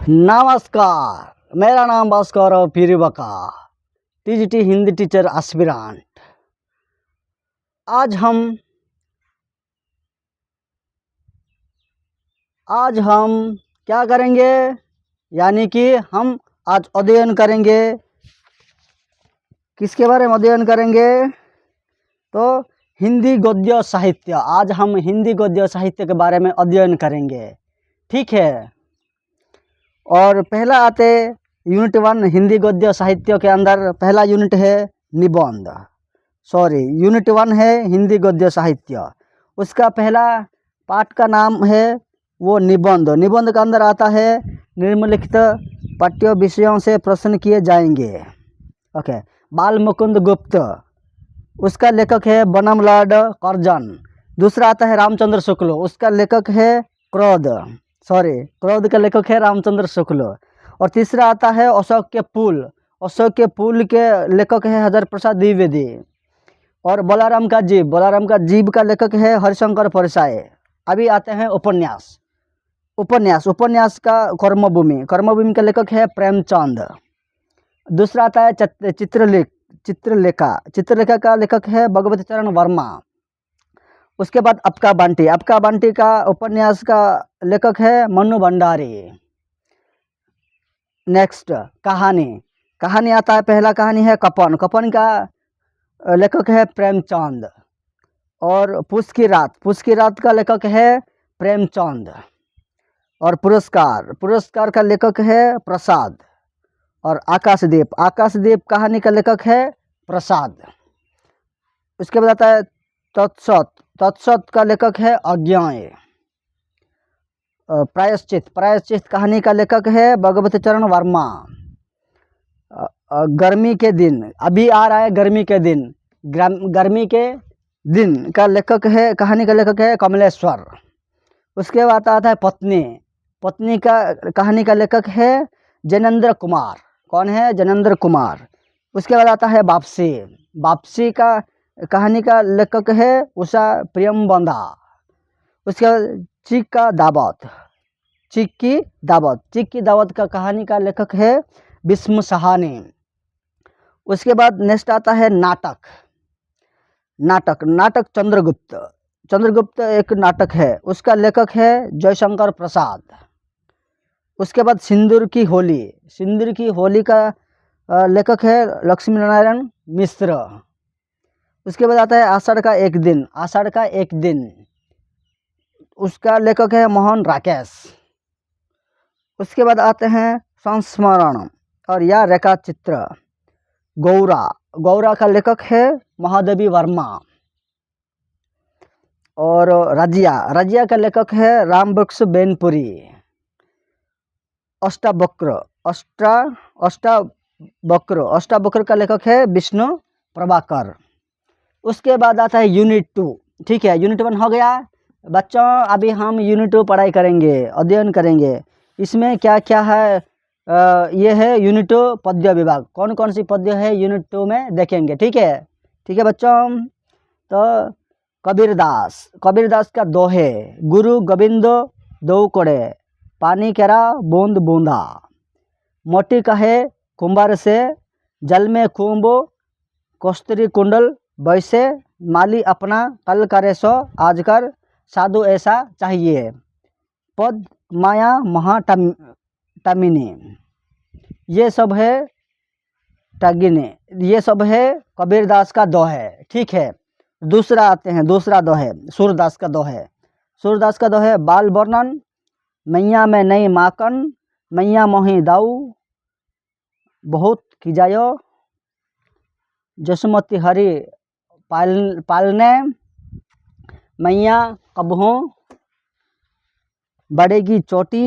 नमस्कार, मेरा नाम Bhaskar Piribaka, TGT Hindi teacher aspirant. आज हम क्या करेंगे, यानी कि हम आज अध्ययन करेंगे। किसके बारे में अध्ययन करेंगे? तो हिंदी गद्य साहित्य। आज हम हिंदी गद्य साहित्य के बारे में अध्ययन करेंगे, ठीक है। और पहला आते यूनिट 1 हिंदी गद्य साहित्य के अंदर पहला यूनिट है निबंध। यूनिट 1 है हिंदी गद्य साहित्य। उसका पहला पाठ का नाम है वो निबंध। निबंध का अंदर आता है निम्नलिखित पाठ्य विषयों से प्रश्न किए जाएंगे। ओके। बाल मुकुंद गुप्त, उसका लेखक है बनम लॉर्ड कर्जन। दूसरा आता है रामचंद्र शुक्ल, उसका लेखक है क्रोध का लेखक है रामचंद्र शुक्ल। और तीसरा आता है अशोक के पुल। अशोक के पुल के लेखक है हज़ार प्रसाद द्विवेदी। और बलाराम का जीव का लेखक है हरिशंकर परसाई। अभी आते हैं उपन्यास का कर्मभूमि का लेखक है प्रेमचंद। दूसरा आता है चित्रलेखा का लेखक है भगवती चरण वर्मा। उसके बाद अबका बंटी का उपन्यास का लेखक है मन्नू भंडारी। नेक्स्ट कहानी आता है। पहला कहानी है कपन का लेखक है प्रेमचंद। और पूस की रात का लेखक है प्रेमचंद। और पुरस्कार का लेखक है प्रसाद। और आकाशदीप कहानी का लेखक है प्रसाद। उसके बाद आता है तत्सत का लेखक है अज्ञेय। प्रायश्चित कहानी का लेखक है भगवती चरण वर्मा। गर्मी के दिन, अभी आ रहा है गर्मी के दिन का लेखक है, कहानी का लेखक है कमलेश्वर। उसके बाद आता है पत्नी का कहानी का लेखक है जैनेंद्र कुमार। कौन है? जैनेंद्र कुमार। उसके बाद आता है वापसी का कहानी का लेखक है उषा प्रियमबंदा। उसके बाद चीक की दावत का कहानी का लेखक है बिस्म सहानी। उसके बाद नेक्स्ट आता है नाटक चंद्रगुप्त एक नाटक है, उसका लेखक है जयशंकर प्रसाद। उसके बाद सिंदूर की होली का लेखक है लक्ष्मी नारायण मिश्र। उसके बाद आता है आषाढ़ का एक दिन, उसका लेखक है मोहन राकेश। उसके बाद आते हैं संस्मरण और या रेखा चित्र। गौरा का लेखक है महादेवी वर्मा। और रजिया का लेखक है रामबक्स बेनपुरी। अष्टावक्र का लेखक है विष्णु प्रभाकर। उसके बाद आता है यूनिट 2, ठीक है। यूनिट 1 हो गया बच्चों। अभी हम यूनिट 2 पढ़ाई करेंगे, अध्ययन करेंगे। इसमें क्या क्या है? ये है यूनिट 2 पद्य विभाग। कौन कौन सी पद्य है यूनिट 2 में देखेंगे, ठीक है बच्चों। तो कबीरदास का दोहे, गुरु गोविंद दो कोड़े पानी केरा बूंद बूंदा। मोटी कहे कुंभार से जल में कुंभ कस्तूरी कुंडल वैसे माली अपना कल करे सो आज कर साधु ऐसा चाहिए। पद माया महाटमिनी, ये सब है ये सब है कबीरदास का दोहे, ठीक है। दूसरा आते हैं दूसरा दोहे सूरदास का दोहे बाल वर्णन। मैया में नई माकन मैया मोही दाऊ बहुत की जायो जसमती हरि पालने मैया कबहों बढ़ेगी चोटी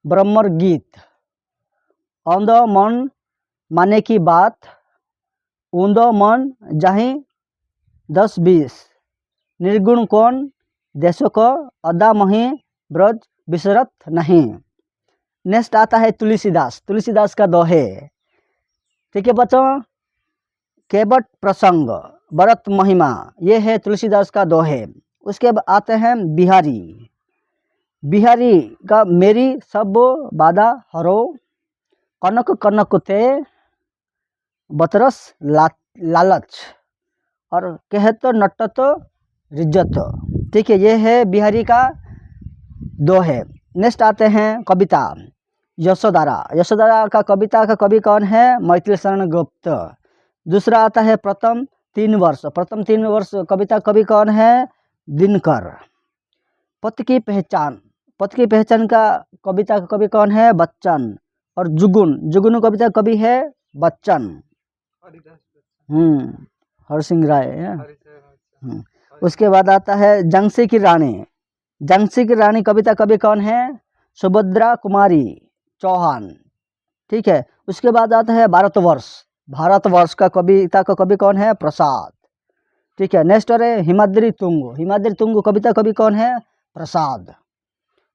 ब्रह्मर गीत। औंदो मन माने की बात ऊंदो मन जाही 10-20 निर्गुण कौन देशों को अदा मही ब्रज विसरत नहीं। नेक्स्ट आता है तुलसीदास का दोहे, ठीक है बच्चों। केवट प्रसंग भरत महिमा, ये है तुलसीदास का दोहे। उसके बाद आते हैं बिहारी बिहारी का मेरी सब बाधा हरो, कनक कनकते बतरस लालच, और कहत नटत रिज्जत। ठीक है, ये है बिहारी का दो है। नेक्स्ट आते हैं कविता यशोधरा। यशोधरा का कविता का कवि कौन है? मैथिली शरण गुप्त। दूसरा आता है प्रथम 3 वर्ष। प्रथम 3 वर्ष कविता कवि कौन है? दिनकर। पथ की पहचान, पथ की पहचान का कविता का कवि कौन है? बच्चन। और जुगुन, जुगुन कविता कवि है बच्चन। हर सिंह राय है। उसके बाद आता है झांसी की रानी। झांसी की रानी कविता कवि कौन है? सुभद्रा कुमारी चौहान। ठीक है, उसके बाद आता है भारतवर्ष। भारतवर्ष का कविता का कवि कौन है? प्रसाद। ठीक है, नेक्स्ट है हिमाद्री तुंग। हिमाद्री तुंग कविता कवि कौन है? प्रसाद।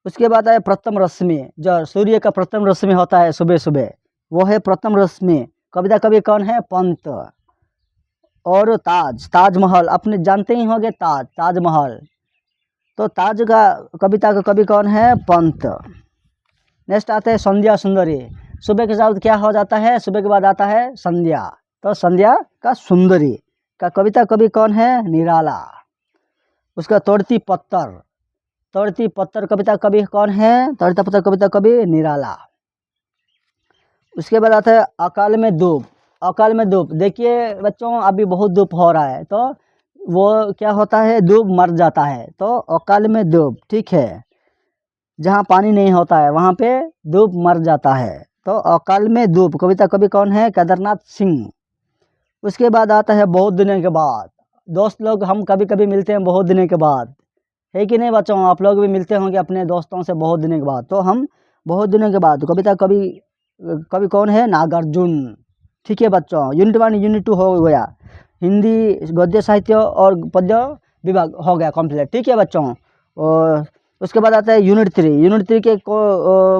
उसके बाद है प्रथम रश्मि, जो सूर्य का प्रथम रश्मि होता है सुबह सुबह, वो है प्रथम रश्मि। कविता कवि कौन है? पंत। और ताज, ताजमहल अपने जानते ही होंगे, ताज, ताजमहल, तो ताज का कविता का कवि कौन है? पंत। नेक्स्ट आता है संध्या सुंदरी। सुबह के साथ क्या हो जाता है? सुबह के बाद आता है संध्या, तो संध्या का सुंदरी का कविता कवि कौन है? निराला। उसका तोड़ती पत्थर, तोड़ती पत्थर कविता कवि कौन है? तोड़ता पत्थर कविता कवि निराला। उसके बाद आता है अकाल में धूप। अकाल में धूप, देखिए बच्चों अभी बहुत धूप हो रहा है, तो वो क्या होता है? धूप मर जाता है, तो अकाल में धूप। ठीक है, जहाँ पानी नहीं होता है वहाँ पे धूप मर जाता है, तो अकाल में धूप कविता कवि कौन है? केदारनाथ सिंह। उसके बाद आता है बहुत दिनों के बाद। दोस्त लोग हम कभी कभी मिलते हैं बहुत दिनों के बाद, है कि नहीं बच्चों? आप लोग भी मिलते होंगे अपने दोस्तों से बहुत दिनों के बाद, तो हम बहुत दिनों के बाद कविता कवि कवि कौन है? नागार्जुन। ठीक है बच्चों, यूनिट 1 यूनिट 2 हो गया, हिंदी गद्य साहित्य और पद्य विभाग हो गया कंप्लीट। ठीक है बच्चों, और उसके बाद आता है यूनिट 3। यूनिट 3 के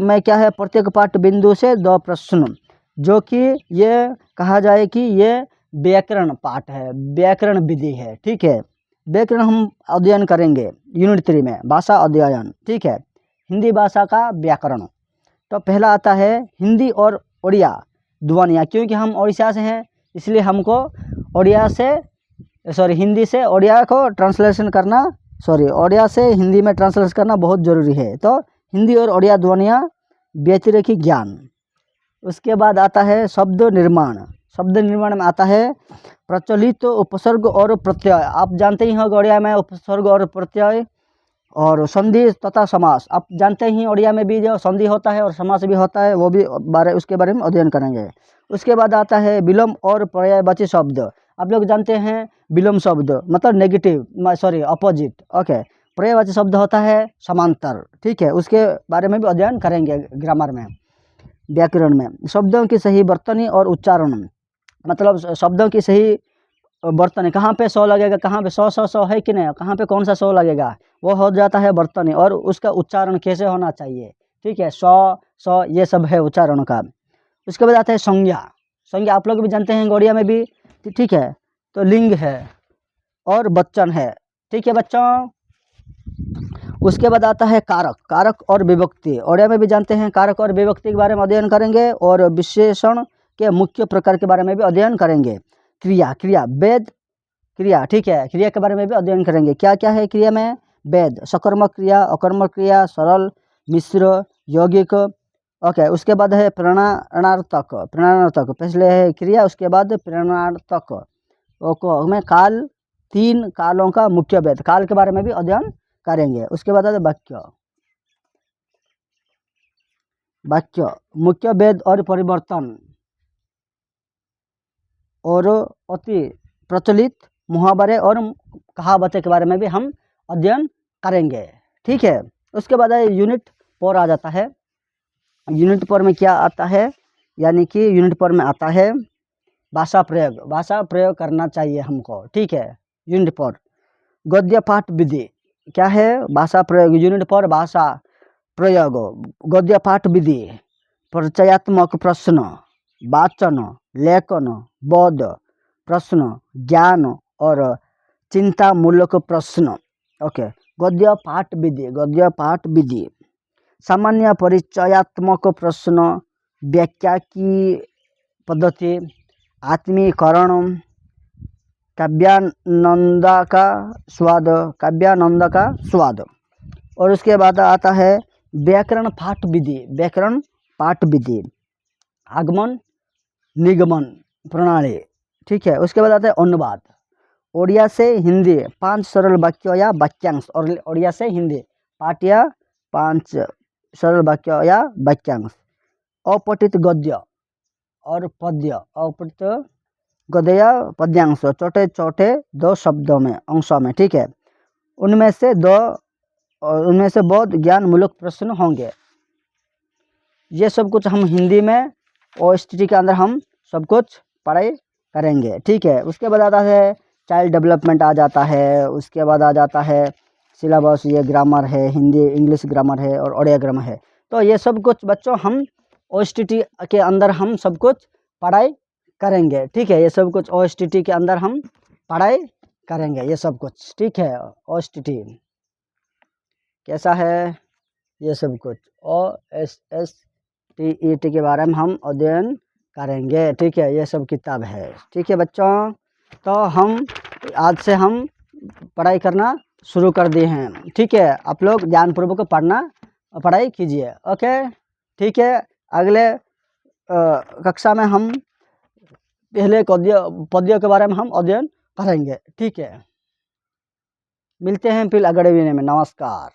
में क्या है? प्रत्येक पाठ बिंदु से 2 प्रश्न, जो कि ये कहा जाए कि ये व्याकरण पाठ है, व्याकरण विधि है। ठीक है, व्याकरण हम अध्ययन करेंगे यूनिट 3 में, भाषा अध्ययन। ठीक है, हिंदी भाषा का व्याकरण। तो पहला आता है हिंदी और उड़िया ध्वनियाँ, क्योंकि हम उड़ीसा से हैं इसलिए हमको उड़िया से हिंदी से उड़िया को ट्रांसलेशन करना, उड़िया से हिंदी में ट्रांसलेशन करना बहुत ज़रूरी है। तो हिंदी और उड़िया ध्वनियाँ, व्यतिरेकी ज्ञान। उसके बाद आता है शब्द निर्माण। शब्द निर्माण में आता है प्रचलित उपसर्ग और प्रत्यय। आप जानते ही होंगे उड़िया में उपसर्ग और प्रत्यय, और संधि तथा समास। आप जानते ही उड़िया में भी जो संधि होता है और समास भी होता है, वो भी उसके बारे में अध्ययन करेंगे। उसके बाद आता है विलोम और पर्यायवाची शब्द। आप लोग जानते हैं विलोम शब्द मतलब नेगेटिव, अपोजिट। ओके, पर्यायवाची शब्द होता है समांतर। ठीक है, उसके बारे में भी अध्ययन करेंगे ग्रामर में, व्याकरण में। शब्दों की सही वर्तनी और उच्चारण, मतलब शब्दों की सही बर्तनी, कहाँ पे सौ लगेगा, कहाँ पे सौ है कि नहीं, कहाँ पे कौन सा सौ लगेगा, वो हो जाता है बर्तनी। और उसका उच्चारण कैसे होना चाहिए। ठीक है, सौ ये सब है उच्चारण का। उसके बाद आता है संज्ञा। संज्ञा आप लोग भी जानते हैं उड़िया में भी। ठीक है, तो लिंग है और वचन है। ठीक है बच्चों, उसके बाद आता है कारक। कारक और विभक्ति उड़िया में भी जानते हैं, कारक और विभक्ति के बारे में अध्ययन करेंगे, और विशेषण के मुख्य प्रकार के बारे में भी अध्ययन करेंगे। क्रिया, क्रिया वेद क्रिया। ठीक है, क्रिया के बारे में भी अध्ययन करेंगे। क्या क्या है क्रिया में? वेद, सकर्मक क्रिया, अकर्मक क्रिया, सरल, मिश्र, यौगिक। ओके, उसके बाद है प्रेरणार्थक। प्रेरणार्थक पहले है क्रिया, उसके बाद प्रेरणार्थक। ओको में काल, 3 कालों का मुख्य भेद, काल के बारे में भी अध्ययन करेंगे। उसके बाद है वाक्य। वाक्य मुख्य भेद और परिवर्तन, और अति प्रचलित मुहावरे और कहावतें के बारे में भी हम अध्ययन करेंगे। ठीक है, उसके बाद यूनिट 4 आ जाता है। यूनिट 4 में क्या आता है? यानी कि यूनिट 4 में आता है भाषा प्रयोग। भाषा प्रयोग करना चाहिए हमको। ठीक है, यूनिट 4 गद्य पाठ विधि। क्या है? भाषा प्रयोग। यूनिट 4 भाषा प्रयोग, गद्य पाठ विधि, परिचयात्मक प्रश्न, वाचन, लेखन, बोध प्रश्न, ज्ञान और चिंतामूलक प्रश्न। ओके, गद्य पाठ विधि। गद्य पाठ विधि सामान्य परिचयात्मक प्रश्न, व्याख्या की पद्धति, आत्मीकरण, काव्यानंद का स्वाद। और उसके बाद आता है व्याकरण पाठ विधि, व्याकरण पाठ विधि, आगमन निगमन प्रणाली, ठीक है। उसके बाद आता है अनुवाद, ओडिया से हिंदी 5 सरल वाक्य या वाक्यांश, और ओडिया से हिंदी पाठ या 5 सरल वाक्य या वाक्यांश। अपठित गद्य और पद्य, अपठित गद्य या पद्यांश छोटे छोटे 2 शब्दों में, अंशों में, ठीक है। उनमें से बहुत ज्ञानमूलक प्रश्न होंगे। ये सब कुछ हम हिंदी में OSTT के अंदर हम सब कुछ पढ़ाई करेंगे, ठीक है। उसके बाद आता है चाइल्ड डेवलपमेंट आ जाता है, उसके बाद आ जाता है सिलेबस, ये ग्रामर है, हिंदी इंग्लिश ग्रामर है और ओडिया ग्रामर है। तो ये सब कुछ बच्चों हम OSTT के अंदर हम सब कुछ पढ़ाई करेंगे, ठीक है। ये सब कुछ OSTT के अंदर हम पढ़ाई करेंगे, ये सब कुछ, ठीक है। OSTT कैसा है, ये सब कुछ OSSTET के बारे में हम अध्ययन करेंगे, ठीक है। ये सब किताब है, ठीक है बच्चों। तो हम आज से हम पढ़ाई करना शुरू कर दिए हैं, ठीक है। आप लोग ध्यानपूर्वक पढ़ाई कीजिए, ओके, ठीक है। अगले कक्षा में हम पहले पद्यों के बारे में हम अध्ययन करेंगे, ठीक है। मिलते हैं फिर अगले वीडियो में, नमस्कार।